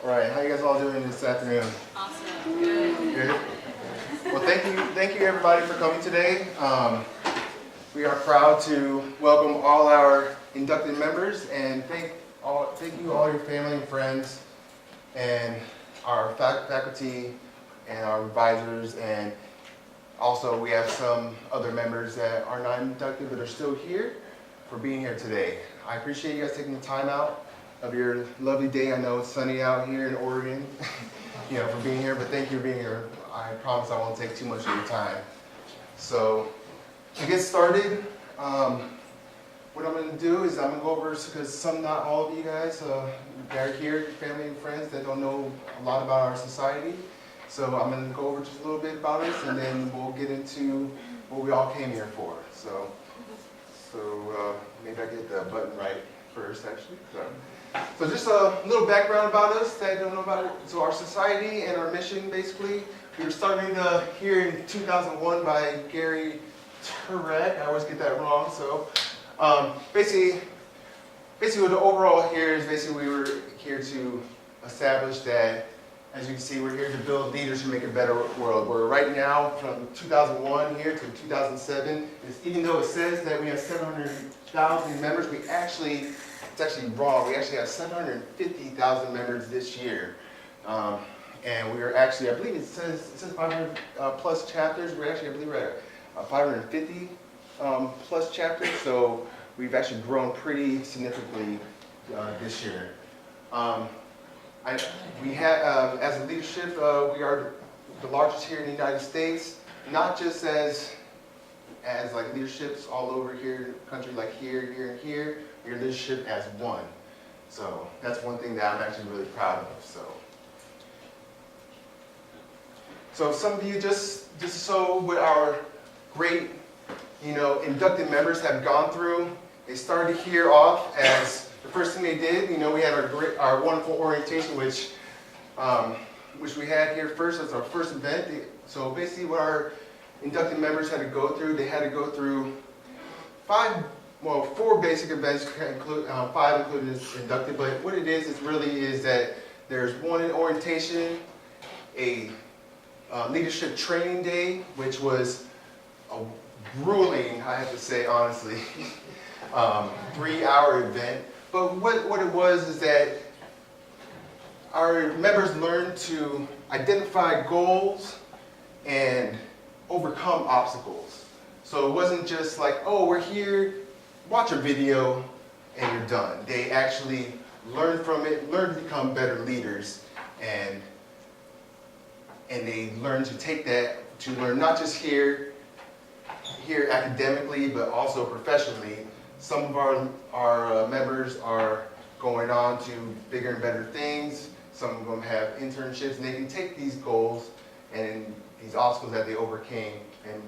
All right, how you guys all doing this afternoon? Awesome. Good. Well, thank you everybody for coming today. We are proud to welcome all our inducted members, and thank you all your family and friends, and our faculty and our advisors, and also we have some other members that are not inducted but are still here for being here today. I appreciate you guys taking the time out of your lovely day. I know it's sunny out here in Oregon, for being here, but thank you for being here. I promise I won't take too much of your time. So, to get started, what I'm going to do is I'm going to go over, because not all of you guys that are here, family and friends that don't know a lot about our society. So I'm going to go over just a little bit about us, and then we'll get into what we all came here for. So maybe I get the button right first, actually. So just a little background about us that I don't know about it. So our society and our mission, basically, we were started here in 2001 by Gary Turek. I always get that wrong. So basically what the overall here is, basically we were here to establish that, as you can see, we're here to build leaders who make a better world. We're right now, from 2001 here to 2007, even though it says that we have 700,000 members, it's actually wrong. We actually have 750,000 members this year. And we are actually, I believe it says 500 plus chapters. I believe we're at 550 plus chapters. So we've actually grown pretty significantly this year. We have, as a leadership, we are the largest here in the United States, not just as like leaderships all over here in the country, like here, and here. Your leadership as one. So that's one thing that I'm actually really proud of. So some of you, just so what our great, inducted members have gone through, they started here off as the first thing they did. We had our wonderful orientation, which we had here first as our first event. So basically, what our inducted members had to go through, they had to go through 4 basic events, include 5 including this inducted, but what it is that there's one in orientation, a leadership training day, which was a grueling, I have to say honestly, 3-hour event. But what it was is that our members learned to identify goals and overcome obstacles. So it wasn't just like, oh, we're here, watch a video, and you're done. They actually learn from it, learn to become better leaders, and they learn to take that, to learn not just here academically, but also professionally. Some of our members are going on to bigger and better things. Some of them have internships, and they can take these goals and these obstacles that they overcame and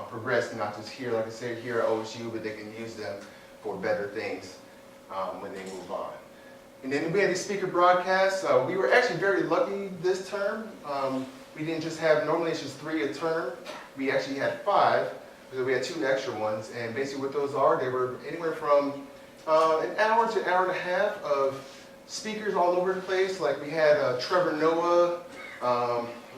progress, not just here, like I said, here at OSU, but they can use them for better things when they move on. And then we had the speaker broadcast. We were actually very lucky this term. We didn't just have, normally it's just 3 a term. We actually had 5, because we had 2 extra ones. And basically what those are, they were anywhere from an hour to an hour and a half of speakers all over the place. Like we had Trevor Noah,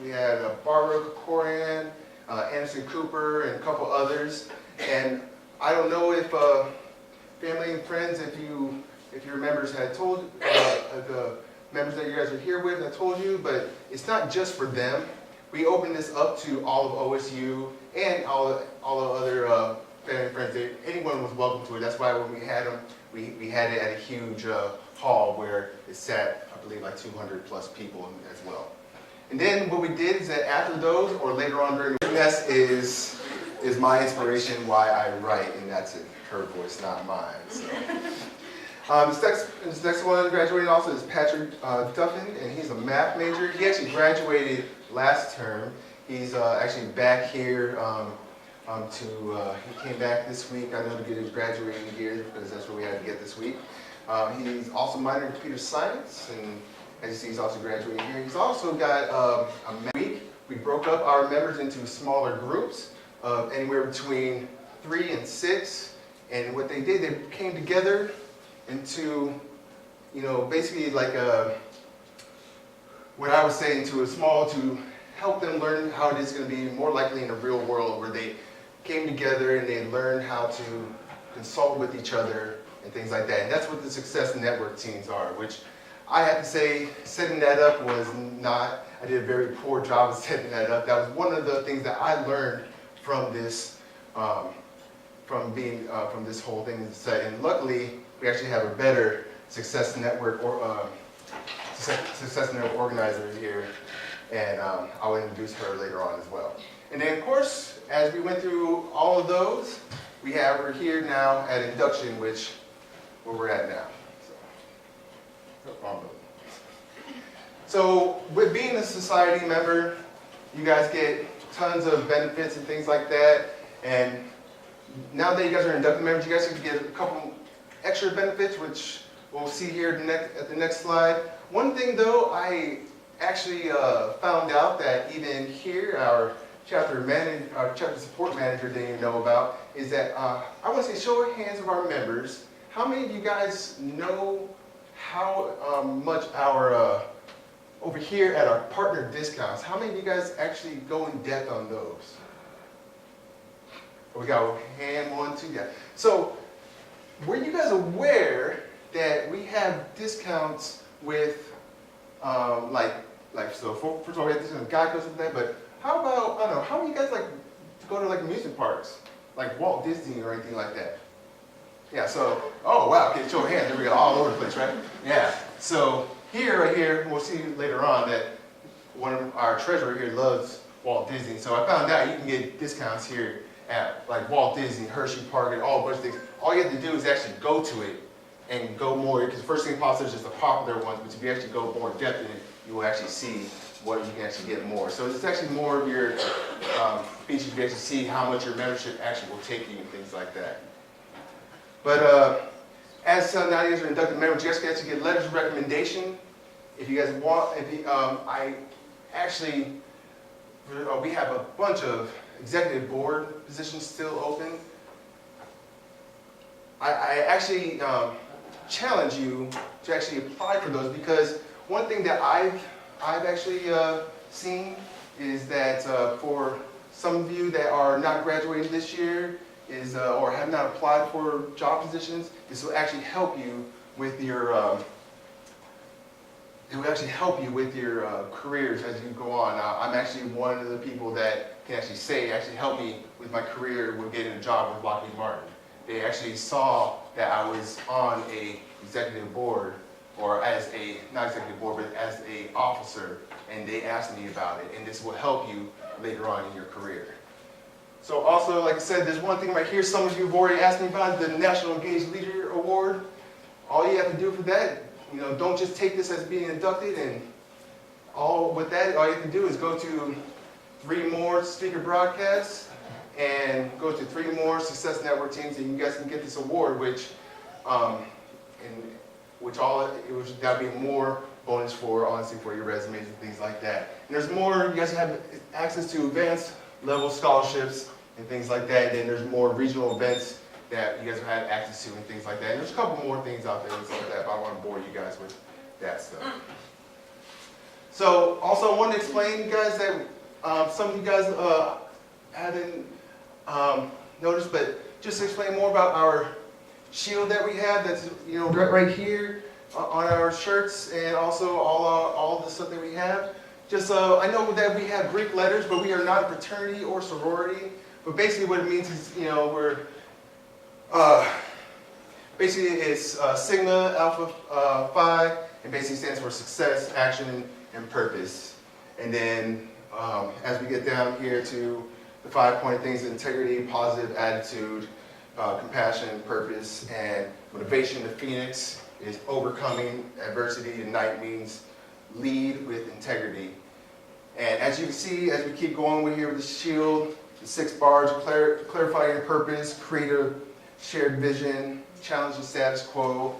we had Barbara Corian, Anderson Cooper, and a couple others. And I don't know if family and friends, if your members had told, the members that you guys are here with, I told you, but it's not just for them. We opened this up to all of OSU and all the other family and friends. Anyone was welcome to it. That's why when we had them, we had it at a huge hall where it sat, I believe, like 200 plus people as well. And then what we did is that after those, or later on during the mess, is my inspiration why I write, and that's her voice, not mine. So. This next one graduating also is Patrick Duffin, and he's a math major. He actually graduated last term. He's actually back here he came back this week, I know, to get his graduating gear because that's what we had to get this week. He's also minored in computer science, and as you see, he's also graduating here. He's also got a week. We broke up our members into smaller groups of anywhere between 3 and 6, and what they did, they came together into, basically like what I would say into a small to help them learn how it is going to be more likely in the real world, where they came together and they learned how to consult with each other and things like that. And that's what the Success Network teams are, which I have to say, setting that up was not, I did a very poor job of setting that up. That was one of the things that I learned from this, from this whole thing set. And luckily, we actually have a better Success Network organizer here, and I will introduce her later on as well. And then, of course, as we went through all of those, we're here now at Induction, where we're at now. So with being a society member, you guys get tons of benefits and things like that. And now that you guys are inducted members, you guys can get a couple extra benefits, which we'll see here at the next slide. One thing though, I actually found out that even here, our chapter support manager didn't even know about, is that I want to say, show of hands of our members, how many of you guys know how much our, over here at our partner discounts, how many of you guys actually go in depth on those? We got a hand, 1, 2, yeah. So, were you guys aware that we have discounts with, so first of all, we have discounts with Geico's and that, but how about, I don't know, how many of you guys like to go to like amusement parks, like Walt Disney or anything like that? Yeah, so, oh wow, okay, show of hands, there we go, all over the place, right? Yeah, so right here, we'll see later on that one of our treasurer here loves Walt Disney. So I found out you can get discounts here at like Walt Disney, Hershey Park, and all a bunch of things. All you have to do is actually go to it and go more, because the first thing pops up is just the popular ones, but if you actually go more in depth in it, you will actually see what you can actually get more. So it's actually more of your features to actually see how much your membership actually will take you and things like that. But as now you guys are inducted members, you guys can actually get letters of recommendation. If you guys want, we have a bunch of executive board positions still open. I actually challenge you to actually apply for those, because one thing that I've actually seen is that for some of you that are not graduating this year or have not applied for job positions, this will actually help you with your careers as you go on. I'm actually one of the people that can actually help me with my career with getting a job with Lockheed Martin. They actually saw that I was on a executive board, or not executive board, but as a officer, and they asked me about it, and this will help you later on in your career. So also, like I said, there's one thing right here, some of you have already asked me about, the National Engaged Leader Award. All you have to do for that, don't just take this as being inducted, and all you have to do is go to 3 more speaker broadcasts, and go to 3 more Success Network teams, and you guys can get this award, which that'll be more bonus honestly, for your resumes and things like that. And there's more, you guys have access to advanced level scholarships and things like that, and then there's more regional events that you guys will have access to and things like that. And there's a couple more things out there and stuff like that, but I don't want to bore you guys with that stuff. So also I want to explain, you guys, that some of you guys haven't noticed, but just to explain more about our shield that we have that's right here on our shirts, and also all the stuff that we have. Just I know that we have Greek letters, but we are not a fraternity or sorority. But basically what it means is, we're basically it's Sigma Alpha Phi, and basically stands for success, action, and purpose. And then as we get down here to the 5-point things: integrity, positive attitude, compassion, purpose, and Motivation to Phoenix is overcoming adversity. The night means lead with integrity. And as you can see, as we keep going with here with the shield, the 6 bars: clarify your purpose, create a shared vision, challenge the status quo,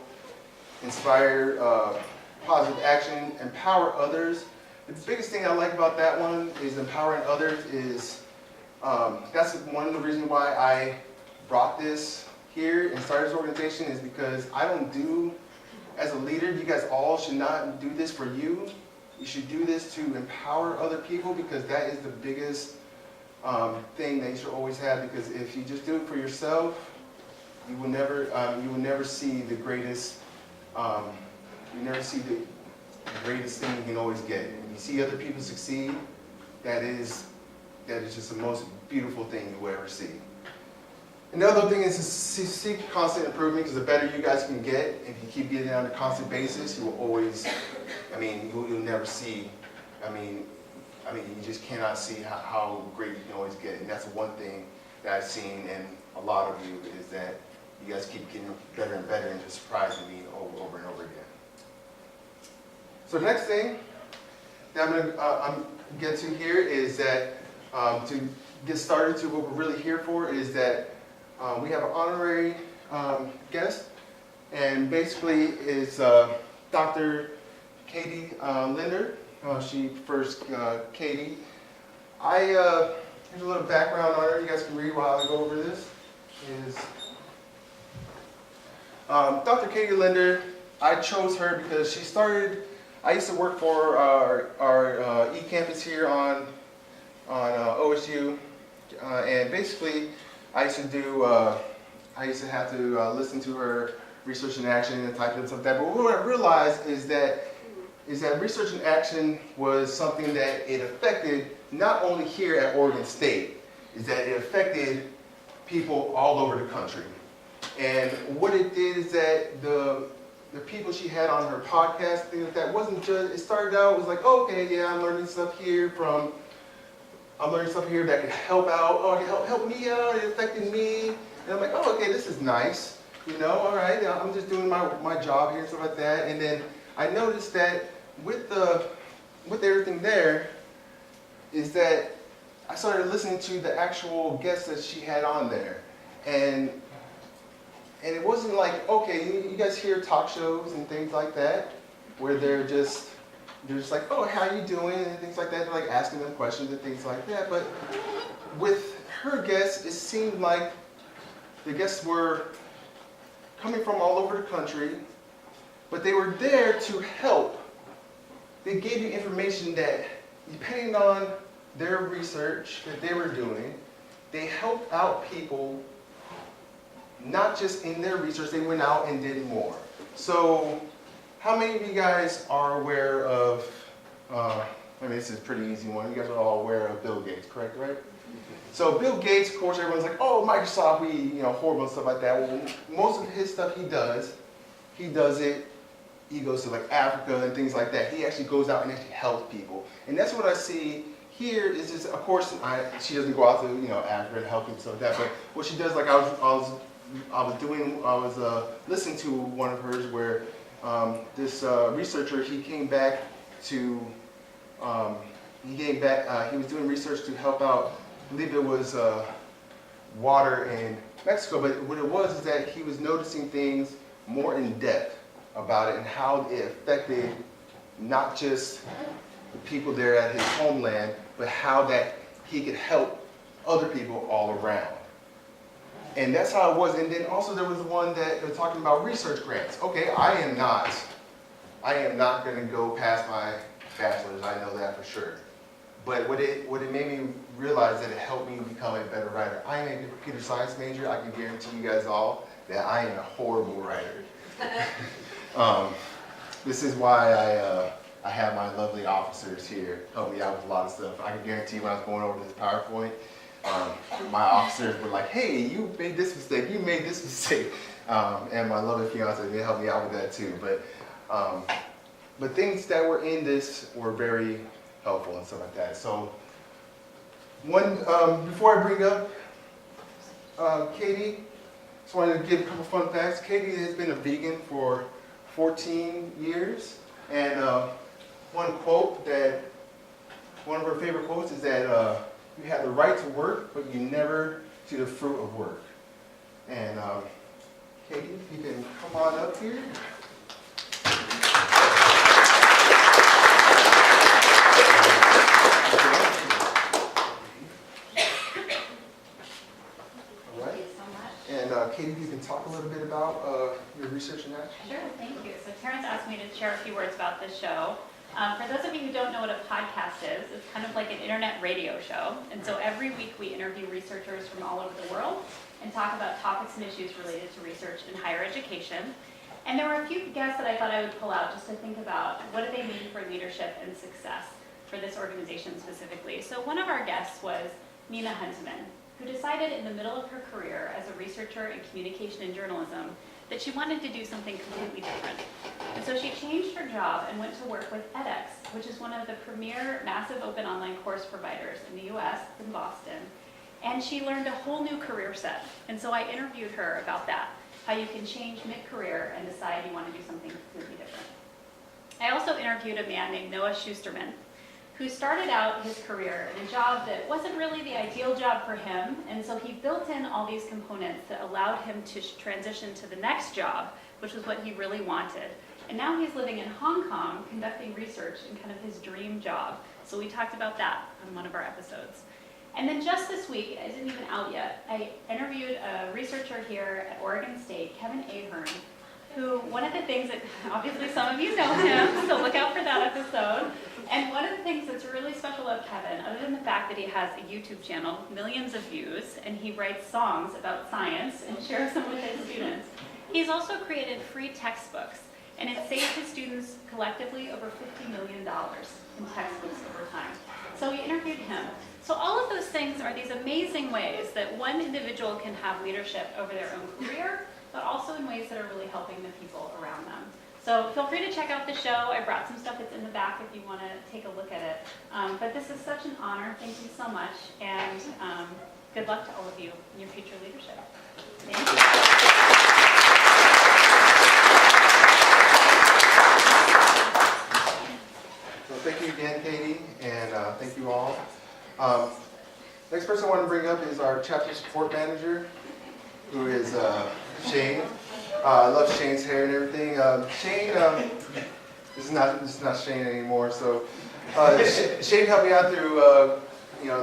inspire positive action, empower others. The biggest thing I like about that one is empowering others is, that's one of the reasons why I brought this here and started this organization, is because I don't do, as a leader, you guys all should not do this for you. You should do this to empower other people, because that is the biggest thing that you should always have, because if you just do it for yourself, you will never see the greatest, thing you can always get. When you see other people succeed, that is just the most beautiful thing you will ever see. Another thing is to seek constant improvement, because the better you guys can get, if you keep getting on a constant basis, you will always, you'll never see, you just cannot see how great you can always get. And that's one thing that I've seen in a lot of you, is that you guys keep getting better and better and just surprising me over and over again. So the next thing that I'm going to get to here is that to get started to what we're really here for is that we have an honorary guest, and basically is Dr. Katie Linder. She first, Katie. Here's a little background on her. You guys can read while I go over this. Dr. Katie Linder, I chose her because she started, I used to work for our e-campus here on OSU, and basically I used to have to listen to her research in action and type and stuff like that. But what I realized is that research in action was something that it affected not only here at Oregon State, is that it affected people all over the country. And what it did is that the people she had on her podcast, things like that, wasn't just, it started out, it was like, oh, okay, yeah, I'm learning stuff here that could help out, oh, help me out, it affected me. And I'm like, oh, okay, this is nice, all right, I'm just doing my job here and stuff like that. And then I noticed that with everything there, is that I started listening to the actual guests that she had on there. And it wasn't like, okay, you guys hear talk shows and things like that, where they're just like, oh, how you doing, and things like that. They're like asking them questions and things like that. But with her guests, it seemed like the guests were coming from all over the country, but they were there to help. They gave you information that, depending on their research that they were doing, they helped out people, not just in their research, they went out and did more. So, how many of you guys are aware of, this is a pretty easy one, you guys are all aware of Bill Gates, correct, right? So Bill Gates, of course, everyone's like, oh, Microsoft, horrible and stuff like that. Well, most of his stuff he does it, he goes to like Africa and things like that. He actually goes out and actually helps people. And that's what I see here is just, of course, she doesn't go out to, Africa and help people and stuff like that, but what she does, like I was listening to one of hers where this researcher, he came back, he was doing research to help out, I believe it was water in Mexico, but what it was is that he was noticing things more in depth about it and how it affected not just the people there at his homeland, but how that he could help other people all around. And that's how it was. And then also there was one that was talking about research grants. Okay, I am not going to go past my bachelor's, I know that for sure. But what it made me realize that it helped me become a better writer. I am a computer science major. I can guarantee you guys all that I am a horrible writer. This is why I have my lovely officers here help me out with a lot of stuff. I can guarantee when I was going over this PowerPoint, my officers were like, hey, you made this mistake, you made this mistake. And my lovely fiance, they helped me out with that too. But things that were in this were very helpful and stuff like that. So before I bring up Katie, Just wanted to give a couple fun facts. Katie has been a vegan for 14 years, and one of her favorite quotes is that you have the right to work, but you never see the fruit of work. And Katie, if you can come on up here. Katie, you can talk a little bit about your research in that? Sure, thank you. So Terrence asked me to share a few words about this show. For those of you who don't know what a podcast is, it's kind of like an internet radio show. And so every week we interview researchers from all over the world and talk about topics and issues related to research in higher education. And there were a few guests that I thought I would pull out just to think about what do they mean for leadership and success for this organization specifically. So one of our guests was Nina Huntsman, who decided in the middle of her career as a researcher in communication and journalism that she wanted to do something completely different. And so she changed her job and went to work with edX, which is one of the premier massive open online course providers in the US, in Boston. And she learned a whole new career set. And so I interviewed her about that, how you can change mid-career and decide you want to do something completely different. I also interviewed a man named Noah Schusterman, who started out his career in a job that wasn't really the ideal job for him, and so he built in all these components that allowed him to transition to the next job, which was what he really wanted. And now he's living in Hong Kong, conducting research in kind of his dream job. So we talked about that on one of our episodes. And then just this week, it isn't even out yet, I interviewed a researcher here at Oregon State, Kevin Ahern, who, one of the things that, obviously some of you know him, so look out for that episode. And one of the things that's really special about Kevin, other than the fact that he has a YouTube channel, millions of views, and he writes songs about science and shares them with his students, he's also created free textbooks, and it saved his students collectively over $50 million in textbooks over time. So we interviewed him. So all of those things are these amazing ways that one individual can have leadership over their own career, but also in ways that are really helping the people around them. So feel free to check out the show. I brought some stuff that's in the back if you want to take a look at it. But this is such an honor. Thank you so much. And good luck to all of you in your future leadership. Thank you. So thank you again, Katie, and thank you all. Next person I want to bring up is our chapter support manager, who is Shane. I love Shane's hair and everything. Shane, this is not Shane anymore. So Shane helped me out through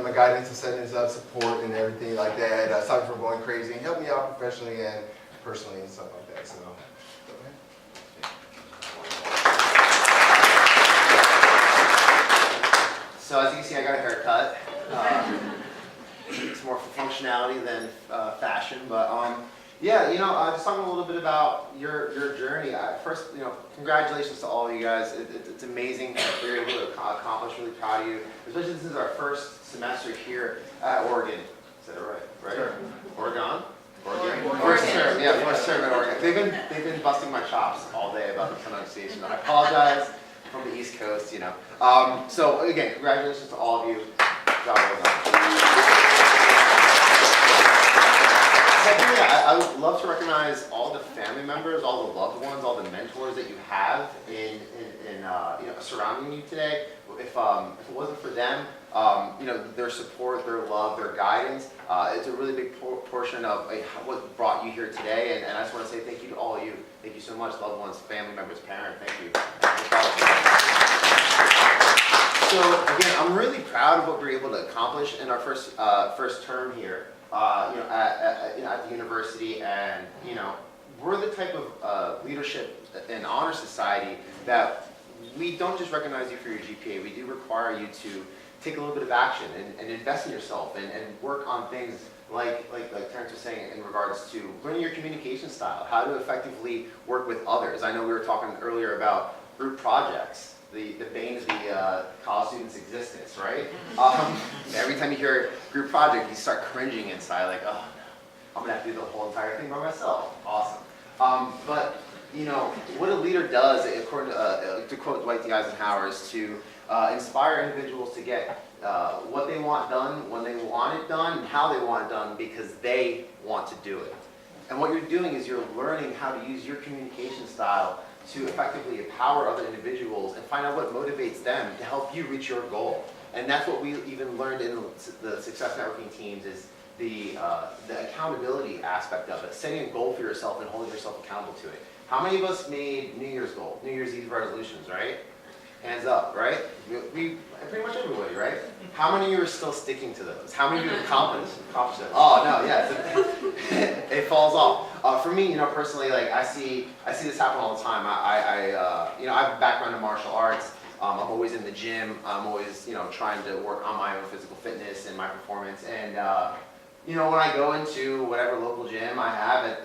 my guidance and settings up, support and everything like that. Aside from going crazy, he helped me out professionally and personally and stuff like that. So. So as you can see, I got a haircut. It's more for functionality than fashion, but yeah, just talking a little bit about your journey. First, congratulations to all of you guys. It's amazing that you're able to accomplish. Really proud of you, especially this is our first semester here at Oregon. Is that right? Sure. Oregon. Oregon. First term, yeah, first term at Oregon. They've been busting my chops all day about the pronunciation. I apologize. From the East Coast, So again, congratulations to all of you. Job well done. Secondly, I would love to recognize all the family members, all the loved ones, all the mentors that you have in surrounding you today. If it wasn't for them, their support, their love, their guidance, it's a really big portion of what brought you here today. And I just want to say thank you to all of you. Thank you so much, loved ones, family members, parents. Thank you. So again, I'm really proud of what we're able to accomplish in our first term here, at the university, and we're the type of leadership and honor society that we don't just recognize you for your GPA. We do require you to take a little bit of action and invest in yourself and work on things like Terrence was saying in regards to learning your communication style, how to effectively work with others. I know we were talking earlier about group projects, the bane of the college student's existence, right? Every time you hear group project, you start cringing inside, like, oh no, I'm gonna have to do the whole entire thing by myself. Awesome. But what a leader does, according to quote Dwight D. Eisenhower, is to inspire individuals to get what they want done, when they want it done, and how they want it done, because they want to do it. And what you're doing is you're learning how to use your communication style to effectively empower other individuals and find out what motivates them to help you reach your goal. And that's what we even learned in the success networking teams is the accountability aspect of it, setting a goal for yourself and holding yourself accountable to it. How many of us made New Year's goals, New Year's Eve resolutions, right? Hands up, right? We pretty much everybody, right? How many of you are still sticking to those? How many of you have accomplished them? Oh no, yeah, it falls off. For me, personally, like I see this happen all the time. I have a background in martial arts. I'm always in the gym. I'm always, trying to work on my own physical fitness and my performance. And when I go into whatever local gym I have at,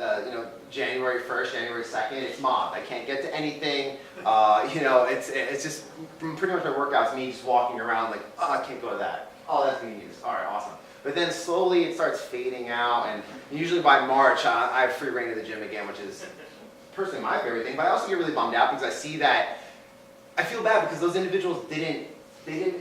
January 1st, January 2nd, it's mobbed. I can't get to anything. It's just pretty much my workouts, me just walking around like, oh, I can't go to that. Oh, that's gonna use. All right, awesome. But then slowly it starts fading out, and usually by March, I have free reign of the gym again, which is personally my favorite thing. But I also get really bummed out because I see that, I feel bad because those individuals didn't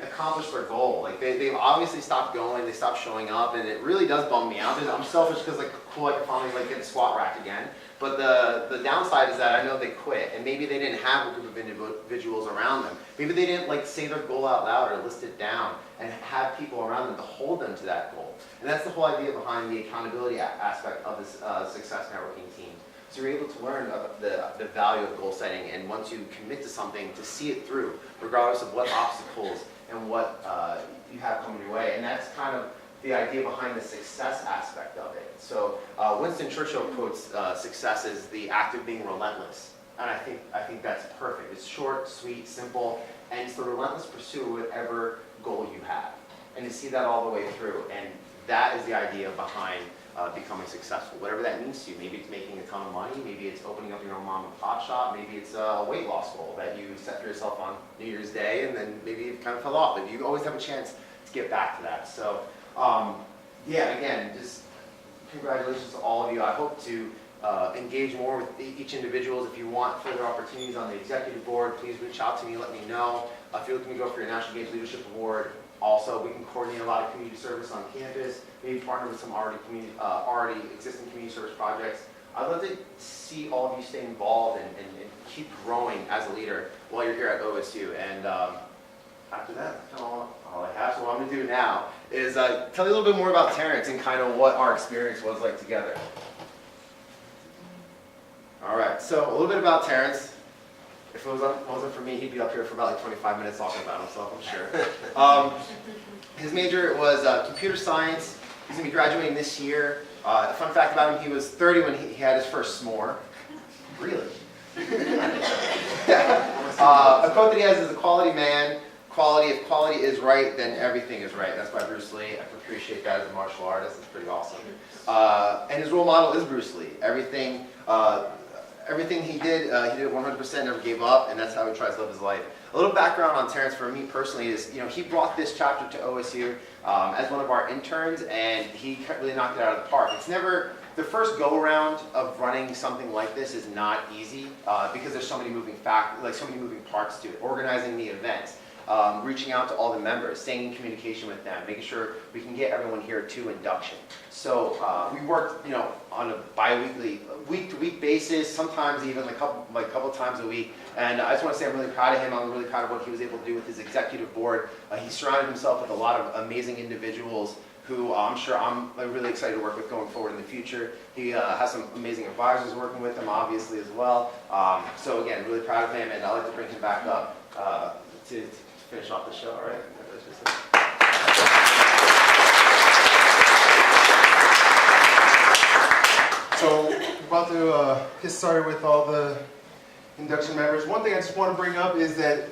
accomplish their goal. Like they've obviously stopped going, they stopped showing up, and it really does bum me out. I'm selfish because cool, I can finally get a squat rack again. But the downside is that I know they quit, and maybe they didn't have a group of individuals around them. Maybe they didn't say their goal out loud or list it down and have people around them to hold them to that goal. And that's the whole idea behind the accountability aspect of this success networking team. So you're able to learn the value of goal setting, and once you commit to something, to see it through, regardless of what obstacles and what you have coming your way. And that's kind of the idea behind the success aspect of it. So Winston Churchill quotes success as the act of being relentless. And I think that's perfect. It's short, sweet, simple, and it's the relentless pursuit of whatever goal you have. And to see that all the way through. And that is the idea behind becoming successful, whatever that means to you. Maybe it's making a ton of money, maybe it's opening up your own mom and pop shop, maybe it's a weight loss goal that you set for yourself on New Year's Day, and then maybe it kind of fell off, but you always have a chance to get back to that. So again, just congratulations to all of you. I hope to engage more with each individual. If you want further opportunities on the executive board, please reach out to me, let me know. If you're looking to go for your National Games Leadership Award, also we can coordinate a lot of community service on campus, maybe partner with some already existing community service projects. I'd love to see all of you stay involved and keep growing as a leader while you're here at OSU. And after that, that's kind of all I have. So what I'm going to do now is tell you a little bit more about Terrence and kind of what our experience was like together. All right, so a little bit about Terrence. If it wasn't for me, he'd be up here for about 25 minutes talking about himself, I'm sure. His major was computer science. He's going to be graduating this year. A fun fact about him, he was 30 when he had his first s'more. Really? A quote that he has is, "A quality man. If quality is right, then everything is right." That's by Bruce Lee. I can appreciate that as a martial artist. It's pretty awesome. And his role model is Bruce Lee. Everything he did it 100%, never gave up, and that's how he tries to live his life. A little background on Terrence for me personally is, he brought this chapter to OSU as one of our interns, and he really knocked it out of the park. It's never, the first go-around of running something like this is not easy because there's so many moving parts to it. Organizing the events, reaching out to all the members, staying in communication with them, making sure we can get everyone here to induction. So we worked, on a bi-weekly, week-to-week basis, sometimes even a couple times a week. And I just want to say I'm really proud of him. I'm really proud of what he was able to do with his executive board. He surrounded himself with a lot of amazing individuals who I'm really excited to work with going forward in the future. He has some amazing advisors working with him, obviously, as well. So again, really proud of him, and I'd like to bring him back up to finish off the show, all right? So we're about to get started with all the induction members. One thing I just want to bring up is that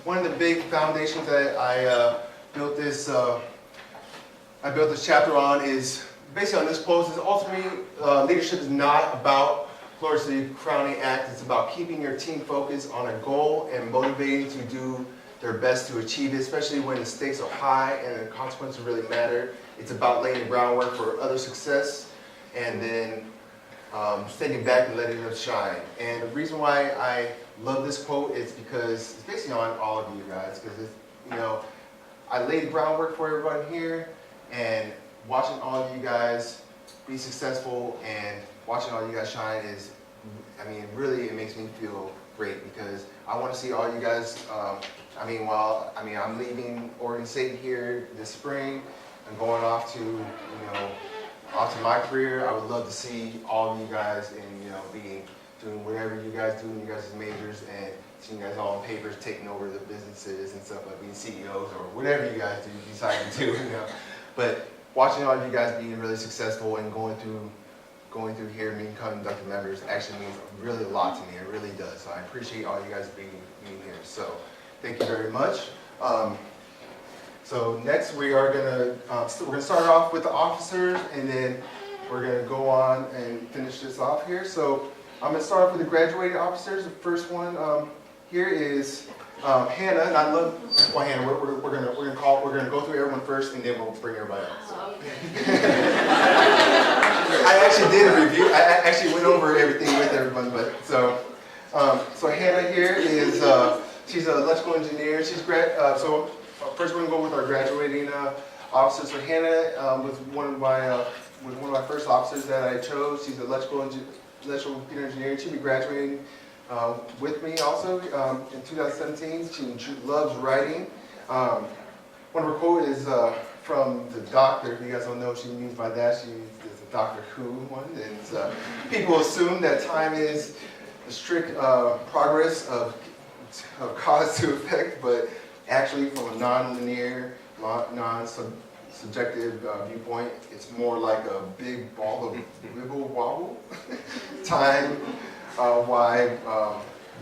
one of the big foundations that I built this chapter on is basically on this post is ultimately leadership is not about gloriously crowning acts. It's about keeping your team focused on a goal and motivating to do their best to achieve it, especially when the stakes are high and the consequences really matter. It's about laying the groundwork for other success and then standing back and letting them shine. And the reason why I love this quote is because it's basically on all of you guys, because I laid the groundwork for everyone here, and watching all of you guys be successful and watching all you guys shine is, I mean, really, it makes me feel great because I want to see all you guys. I'm leaving Oregon State here this spring. I'm going off to, off to my career. I would love to see all of you guys doing whatever you guys do in your guys' majors and seeing you guys all on papers taking over the businesses and stuff, like being CEOs or whatever you guys decide to do, But watching all of you guys being really successful and going through here and becoming inductive members actually means really a lot to me. It really does. So I appreciate all you guys being here. So thank you very much. So next we're gonna start off with the officers, and then we're gonna go on and finish this off here. So I'm gonna start off with the graduating officers. The first one here is Hannah, and I love. Well, Hannah, we're gonna go through everyone first, and then we'll bring everybody else. Oh, I actually did a review. I actually went over everything with everyone, but so Hannah here is she's an electrical engineer. She's first we're gonna go with our graduating officers. So Hannah was one of my first officers that I chose. She's an electrical computer engineer. She'll be graduating with me also in 2017. She loves writing. One of her quotes is from the Doctor. If you guys don't know what she means by that, she is a Doctor Who one. And people assume that time is the strict progress of cause to effect, but actually from a non-linear, non-subjective viewpoint, it's more like a big ball of wibble wobble. Time, why,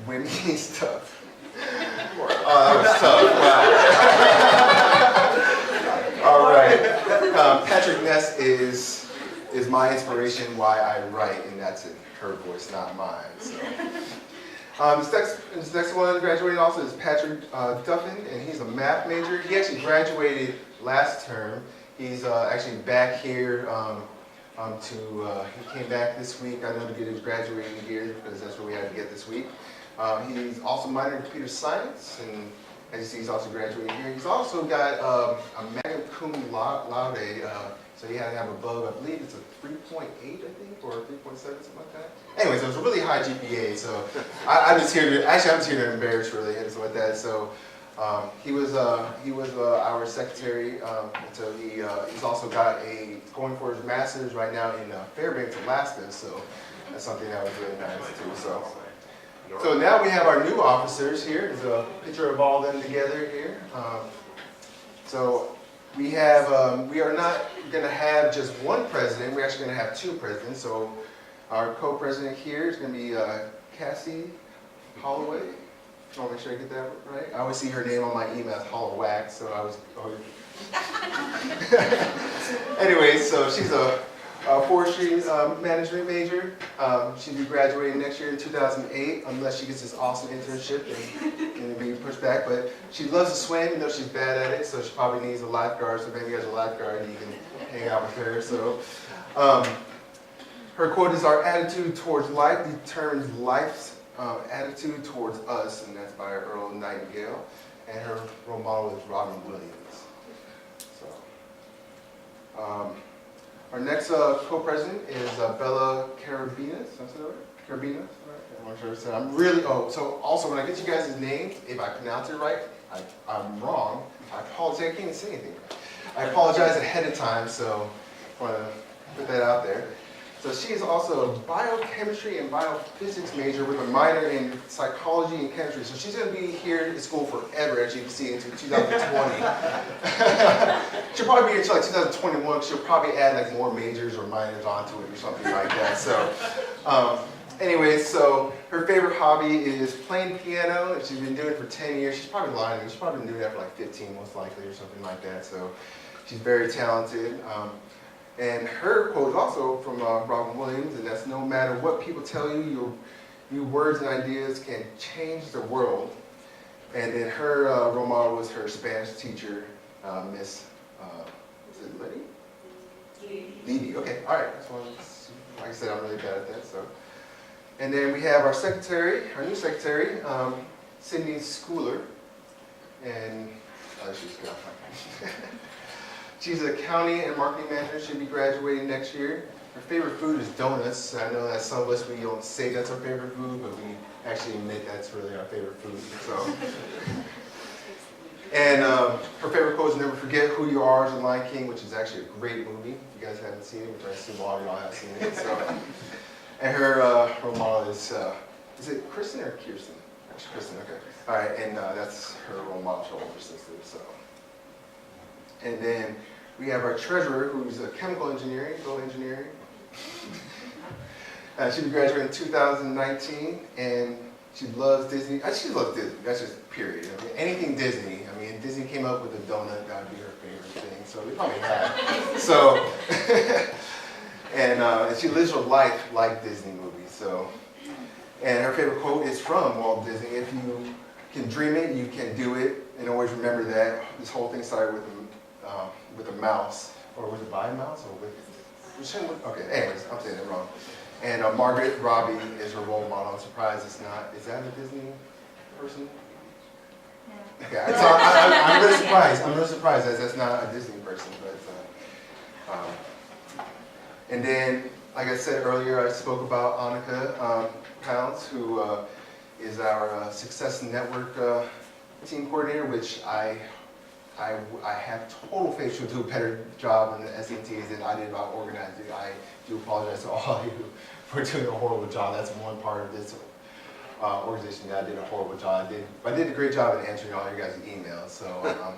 winning stuff. Oh, that was tough. Wow. All right. Patrick Ness is my inspiration why I write, and that's in her voice, not mine. So. This next one graduating also is Patrick Duffin, and he's a math major. He actually graduated last term. He's actually back here he came back this week, I know, to get his graduating gear because that's what we had to get this week. He's also minored in computer science, and as you see, he's also graduating here. He's also got a magna cum laude, so he had to have above, I believe it's a 3.8, I think, or 3.7, something like that. Anyways, it was a really high GPA, so I'm just here to embarrass really and stuff like that. So he was our secretary until he's also going for his master's right now in Fairbanks, Alaska. So that's something that was really nice too. So now we have our new officers here. There's a picture of all of them together here. So we are not going to have just one president. We're actually going to have two presidents. So our co-president here is going to be Cassie Holloway. I want to make sure I get that right. I always see her name on my email as Holloway, so I was. Anyway, so she's a forestry management major. She'll be graduating next year in 2008, unless she gets this awesome internship and be pushed back. But she loves to swim, even though she's bad at it, so she probably needs a lifeguard. So maybe as a lifeguard, you can hang out with her. So her quote is, "Our attitude towards life determines life's attitude towards us," and that's by Earl Nightingale. And her role model is Robin Williams. So, our next co-president is Bella Carabinas. Carabinas, right? I'm not sure. So I'm really. So also when I get you guys' names, if I pronounce it right, I'm wrong. I apologize. I can't even say anything. I apologize ahead of time. So I want to put that out there. So she is also a biochemistry and biophysics major with a minor in psychology and chemistry. So she's going to be here at school forever, as you can see, until 2020. She'll probably be here until like 2021. She'll probably add like more majors or minors onto it or something like that. So, anyways, so her favorite hobby is playing piano, and she's been doing it for 10 years. She's probably lying. She's probably been doing that for like 15, most likely, or something like that. So she's very talented. And her quote is also from Robin Williams, and that's, "No matter what people tell you, your words and ideas can change the world." And then her role model was her Spanish teacher, Miss, is it Liddy? Liddy, okay, all right. That's one, like I said, I'm really bad at that. So, and then we have our secretary, our new secretary, Sydney Schooler, and she's got. She's a county and marketing manager. She'll be graduating next year. her favorite food is donuts. I know that some of us, we don't say that's our favorite food, but we actually admit that's really our favorite food. So, and her favorite quote is "Never forget who you are" is The Lion King, which is actually a great movie. If you guys haven't seen it, which I assume all of y'all have seen it. So, and her role model is it Kristen or Kirsten? Actually, Kristen. Okay. All right, and that's her role model, her older sister. So, and then we have our treasurer, who's a chemical engineering, she'll be graduating in 2019, and she loves Disney. She loves Disney. That's just period. I mean, anything Disney. I mean, Disney came up with a donut, that would be her favorite thing. So they probably have. So, and she lives her life like Disney movies. So, and her favorite quote is from Walt Disney: "If you can dream it, you can do it." And always remember that. This whole thing started with a mouse, or was it by a mouse, or with? Okay. Anyways, I'm saying it wrong. And Margaret Robbie is her role model. I'm surprised it's not. Is that a Disney person? Yeah. Okay. So I'm really surprised. I'm really surprised that that's not a Disney person. But and then, like I said earlier, I spoke about Annika Pounds, who is our Success Network team coordinator, which I have total faith she'll do a better job in the SATs than I did about organizing. I do apologize to all of you for doing a horrible job. That's one part of this organization that I did a horrible job. I did a great job in answering all your guys' emails, so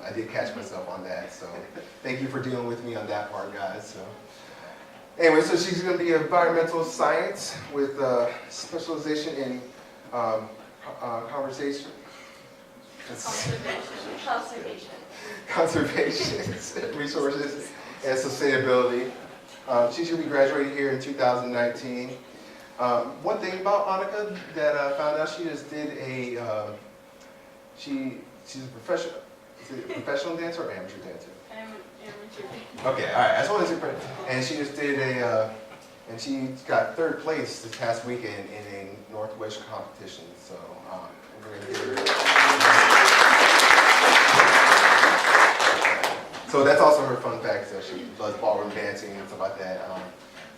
I did catch myself on that. So thank you for dealing with me on that part, guys. So anyway, so she's going to be environmental science with specialization in conversation. Conservation, resources, and sustainability. She should be graduating here in 2019. One thing about Annika that I found out, she just did she's a professional, is it a professional dancer or amateur dancer? Amateur. Okay, all right, I just wanted to say, and she just did and she got 3rd place this past weekend in a Northwest competition. So we're going to give her. So that's also her fun fact. So she does ballroom dancing and stuff like that.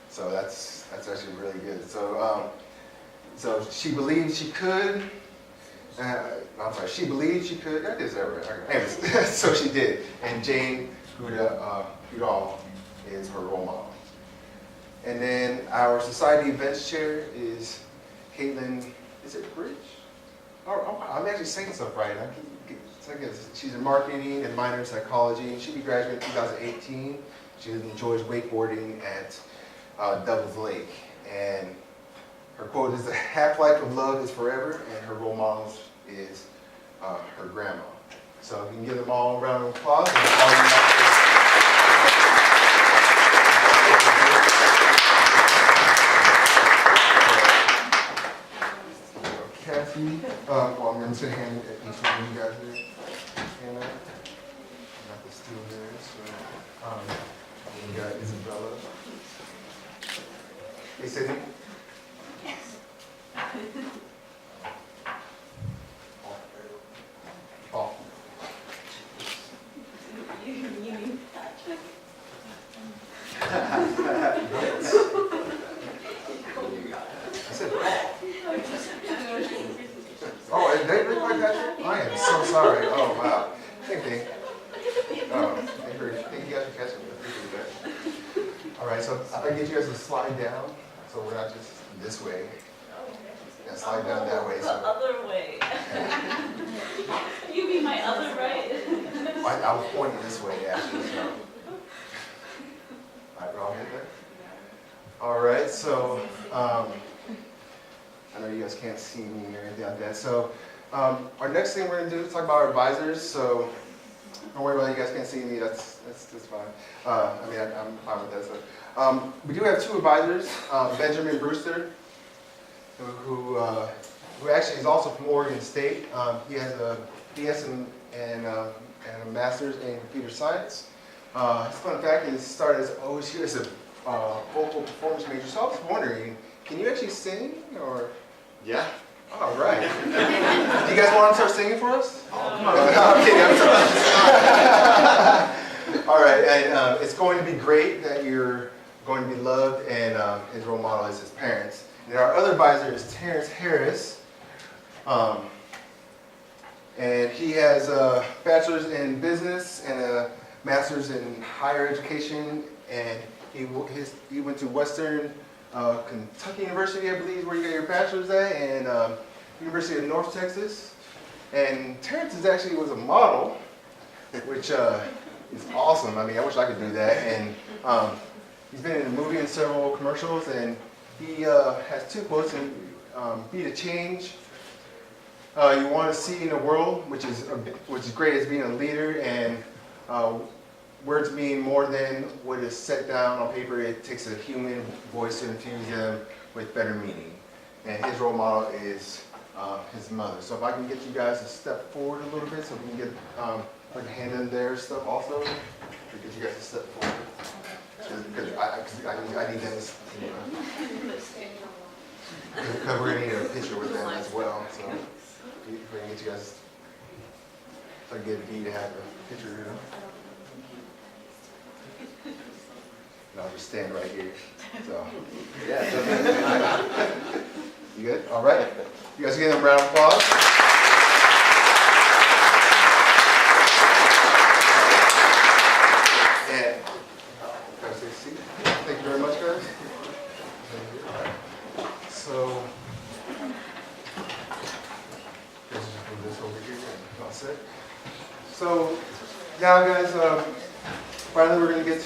So that's actually really good. So so she believed she could. She believed she could. That is ever. Anyways, so she did. And Jane Goodall is her role model. And then our society events chair is Caitlin. Is it Bridge? Oh, I'm actually saying stuff right. She's in marketing and minor in psychology. She'll be graduating in 2018. She enjoys wakeboarding at Devil's Lake. And her quote is, "The half-life of love is forever," and her role model is her grandma. So you can give them all a round of applause. Kathy, well, I'm just going to hand it to each one of you guys here. Hannah, got the stool here. So, we got Isabella. Hey, Sydney. Yes. Paul. You mean Patrick? I said Paul. Oh, they look like that? I am so sorry. Oh, wow. Same thing. Oh, thank you guys for catching me. I appreciate that. All right, so I get you guys to slide down, so we're not just this way. Yeah, slide down that way. The So. other way. You mean my other right? I was pointing this way, actually. So. All right, we're all good there? All right, so I know you guys can't see me or anything like that. So our next thing we're going to do is talk about our advisors. So don't worry about it. You guys can't see me. That's fine. I'm fine with that. So we do have 2 advisors. Benjamin Brewster, who actually is also from Oregon State. He has a BS and a master's in computer science. His fun fact is he started as OSU as a vocal performance major. So I was wondering, can you actually sing or? Yeah. All right. Do you guys want to start singing for us? All right, and it's going to be great that you're going to be loved, and his role model is his parents. And our other advisor is Terrence Harris. And he has a bachelor's in business and a master's in higher education, and he went to Western Kentucky University, I believe, is where you got your bachelor's at, and University of North Texas. And Terrence actually was a model, which is awesome. I mean, I wish I could do that. And he's been in a movie and several commercials, and he has 2 quotes, and be the change you want to see in the world, which is great as being a leader, and words mean more than what is set down on paper. It takes a human voice to infuse them with better meaning. And his role model is his mother. So if I can get you guys to step forward a little bit, so we can get like a hand in their stuff also, to get you guys to step forward. Because I need them to, because we're going to need a picture with them as well. So if we can get you guys, so I get me to have a picture, you know. And I'll just stand right here. So, yeah. You good? All right. You guys give them a round of applause. And guys, take a seat. Thank you very much, guys. So, let's just move this over here. All set. So, now, guys, finally, we're going to get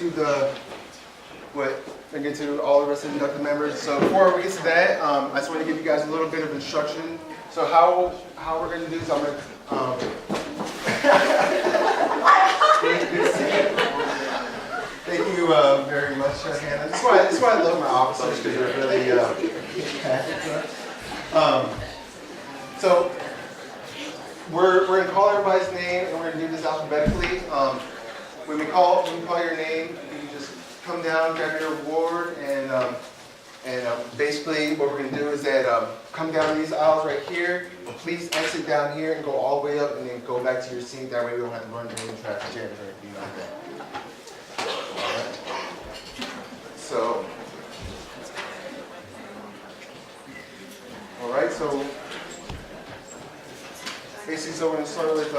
to all the rest of the inducted members. So before we get to that, I just want to give you guys a little bit of instruction. So how we're going to do this, I'm going to thank you very much, Hannah. That's why I love my officers, because they're really passionate. So we're going to call everybody's name, and we're going to do this alphabetically. When we call your name, you just come down, grab your award, and basically what we're going to do is that come down these aisles right here, but please exit down here and go all the way up, and then go back to your seat. That way we don't have to run through any traffic jams or anything like that. All right. So, all right. So basically, so we're going to start with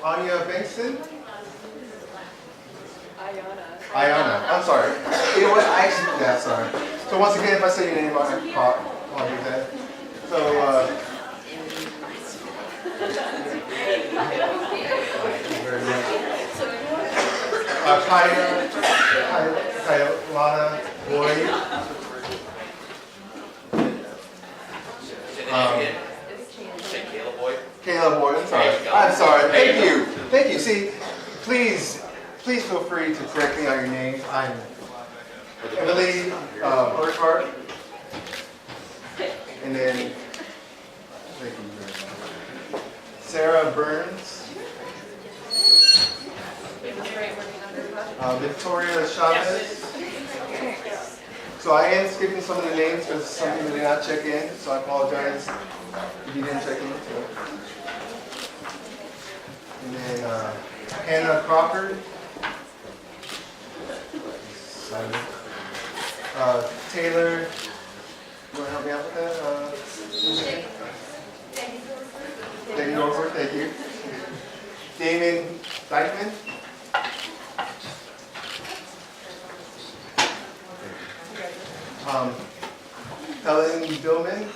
Anya Bankston. Ayana, I'm sorry. You know what? I actually did that, sorry. So once again, if I say your name, I'll do that. So, very much. Kailana Boyd. Caleb Boyd. Caleb Boyd, I'm sorry. Thank you. See, please feel free to correct me on your name. I'm Emily Burkhart. And then, thank you very much. Sarah Burns. Victoria Chavez. So I am skipping some of the names because some people did not check in, so I apologize if you didn't check in. And then Hannah Crawford. Taylor, you want to help me out with that? Damon Norford, thank you. Damon Dykeman. Helen Dillman.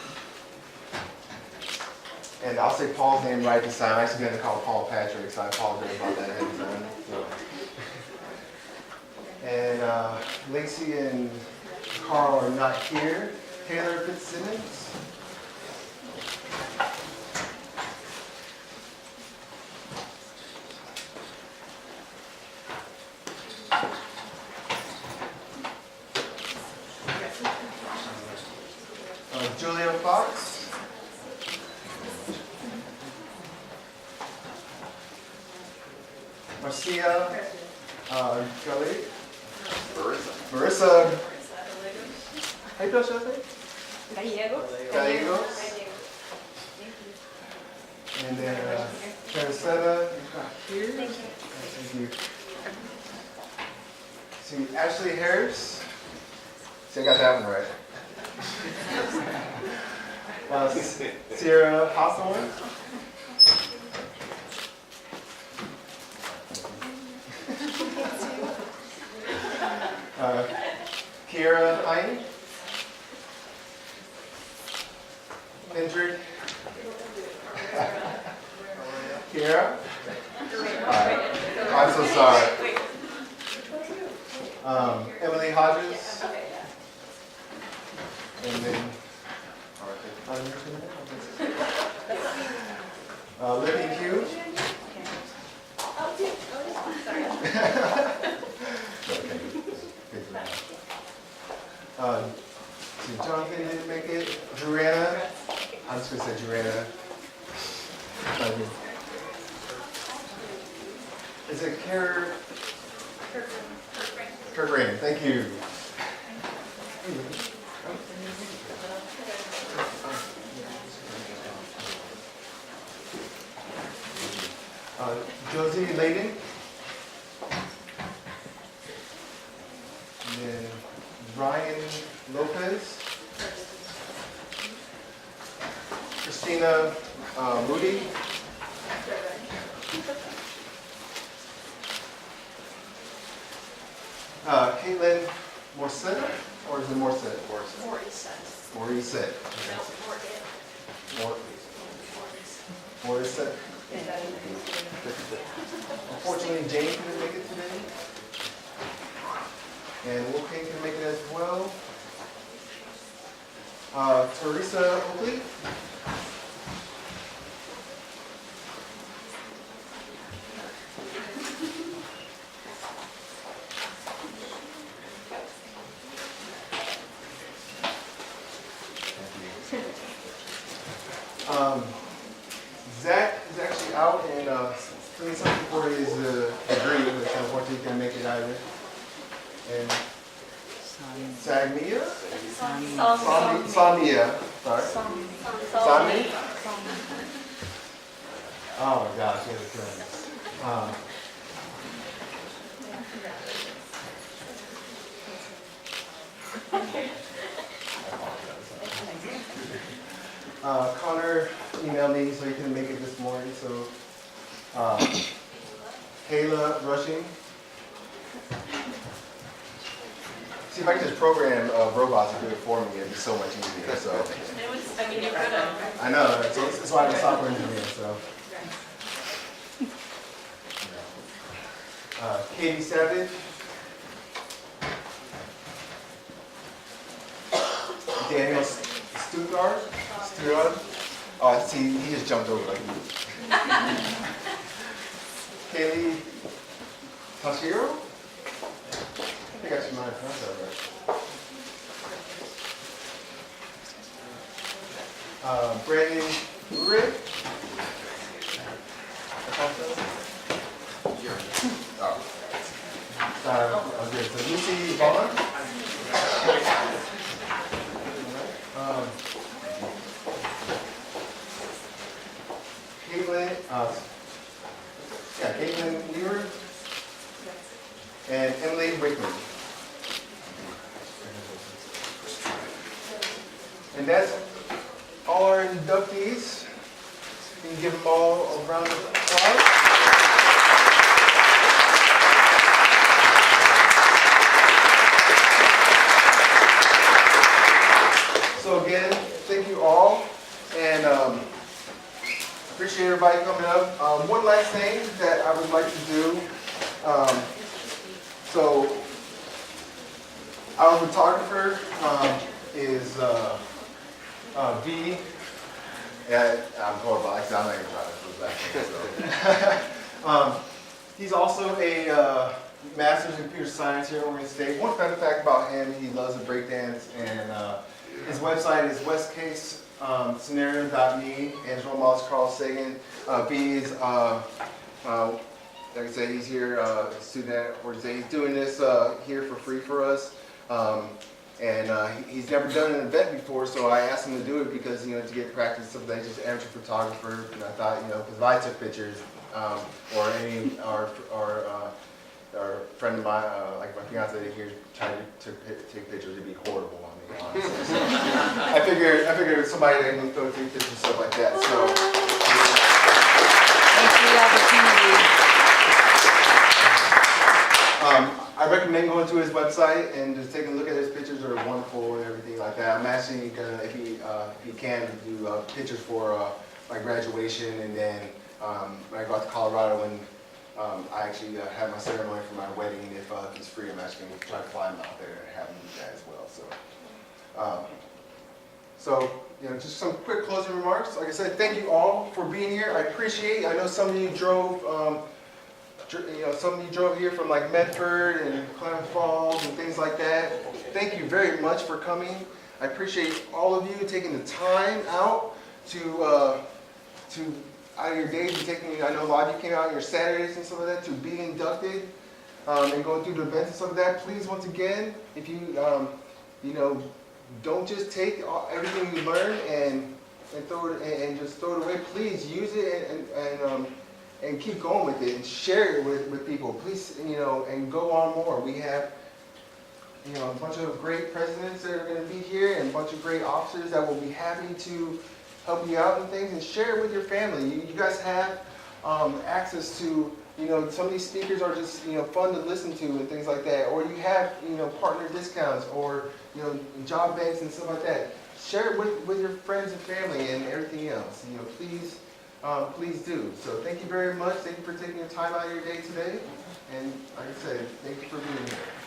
And I'll say Paul's name right this time. I actually going to call Paul Patrick, so I apologize about that ahead of time. So. And Lacey and Carl are not here. Taylor Fitzsimmons. Julia Fox. Marcia Gully. Marissa. How you pronounce that name? Gallegos. And then Teresetta, you've got here. Thank you. see, Ashley Harris. See, I got that one right. Sierra Hawthorne. Kiera Heine. Kendrick. Kiera. I'm so sorry. Emily Hodges. And then, Libby Hughes. See, Jonathan didn't make it. Joanna. I'm just going to say Joanna. Is it Kirk Raymond? Thank you. Josie Layden. And then Ryan Lopez. Christina Moody. Caitlin Morissette, or is it Morissette? Morissette. Morissette. Unfortunately, Jane couldn't make it today. And Will King can make it as well. Teresa Oakley. Zach is actually out and doing something for his degree, which unfortunately he can't make it either. And Sagmia? Samia, sorry. Sami? Oh my gosh, he has a friend. Connor emailed me so he couldn't make it this morning, so Kayla Rushing. See, if I could just program robots to do it for me, it'd be so much easier. So You could have. I know, that's why I'm a software engineer. So Katie Savage, Daniel Stuttgart. Oh, see, he just jumped over like me. Kaylee Toshiro. I think I should mind pronounce that right. Brandon Urick. Oh. Okay, so Lucy Vaughn. Caitlin Weaver. And Emily Wickman. And that's all our inductees. You can give them all a round of applause. So again, thank you all, and appreciate everybody coming up. One last thing that I would like to do. So our photographer is V. Yeah, I'm horrible. I'm not even trying to back. So. He's also a master's in computer science here at Oregon State. One fun fact about him: he loves to break dance, and his website is westcasescenario.me, and his role model is Carl Sagan. B is, like I said, he's here, a student at Oregon State. He's doing this here for free for us. He's never done an event before, so I asked him to do it because, to get practice, something like just amateur photographer. And I thought, because if I took pictures, or or a friend of mine, like my fiance here, trying to take pictures, it'd be horrible on me, honestly. So I figured somebody that can go take pictures and stuff like that. So Thanks for the opportunity. I recommend going to his website and just taking a look at his pictures. They're wonderful and everything like that. I'm actually gonna, if he can, do pictures for my graduation, and then when I go out to Colorado, when I actually have my ceremony for my wedding, if it's free, I'm actually gonna try to fly him out there and have him do that as well. So, you know, just some quick closing remarks. Like I said, thank you all for being here. I appreciate it. I know some of you drove. Some of you drove here from like Medford and Klamath Falls and things like that. Thank you very much for coming. I appreciate all of you taking the time out to out of your days, I know a lot of you came out on your Saturdays and stuff like that to be inducted and going through the events and stuff like that. Please, once again, if you don't just take everything you learn and throw it and just throw it away. Please use it and keep going with it and share it with people. Please, and go on more. We have, a bunch of great presidents that are going to be here and a bunch of great officers that will be happy to help you out and things, and share it with your family. You guys have access to, some of these speakers are just, fun to listen to and things like that. Or you have, partner discounts or, job banks and stuff like that. Share it with your friends and family and everything else. Please do. So thank you very much. Thank you for taking your time out of your day today. And like I said, thank you for being here.